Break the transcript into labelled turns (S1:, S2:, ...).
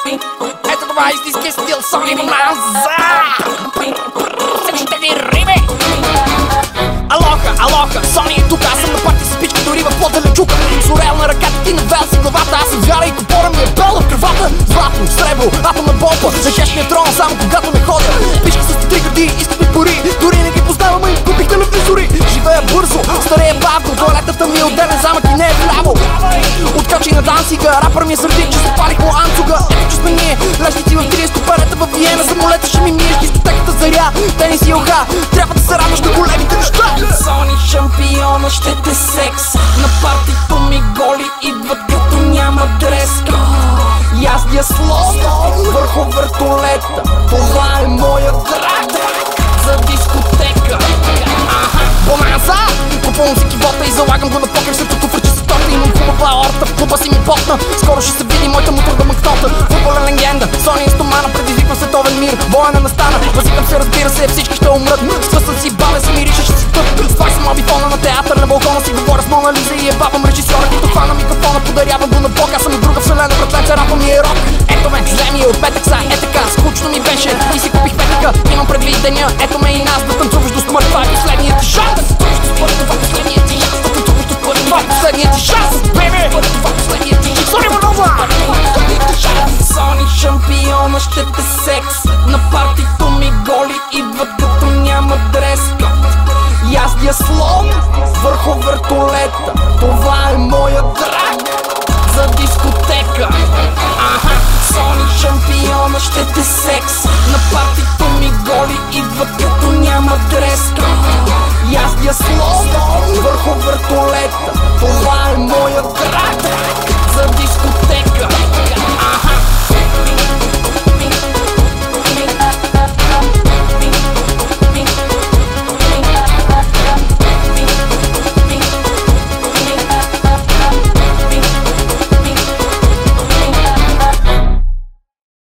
S1: Ето това е истинския стил Сони Манза. Същите ни рими. Алоха, Сони е тук. Аз съм на парти с пичка, дори в плод далечука. Сорел на ръката ти, навел си главата. Аз съм вяра и копора ми е бел в кръвата. Златно, сребро, атомна бомба. За кеш ми е трона, само когато не ходя. Пичка с три гърди, искат ми пари. Дори не ги познавам, и купих телевизори. Живея бързо, старея бавно. Туалетата ми е отделен замък и не е вляво. Откачи на дансига, рапър ми е сърдик, че запалих му анцуга. Ето че сме ние, лежници в 30 парета в Виена. Самолета ще ми миеш, дискотеката заря. Тенис и йога, трябва да се радваш на големите неща.
S2: Сони шампиона ще те секса. На партито ми голи идват като няма дреска.
S1: Яздя слоно върху вертолета. Това е моя драк за дискотека. Бонанза! Купувам си кивота и залагам го на покер. След като връча с торта, имам хубава аорта. В клуба си ми потна, скоро ще се види моята мутурда макнота. Футболен легенда, Сони и стомана. Предизвиквам световен мир, боя не настана. Възикам се, разбира се, всички ще умрат. Скъсвам си бавя си, мириша, ще си тъп. Това съм мобифона на театър, на балкона си говоря с Мона Лиза и ебавам режисьора, като хвана микрофона. Подарявам го на Бог, аз съм от друга вселена, братленце, рапа ми е рок. Ето ме, вземи я от петък са, е така, скучно ми беше и си купих петъка. Имам предвид деня, ето ме и нас, да танцуваш до смърт.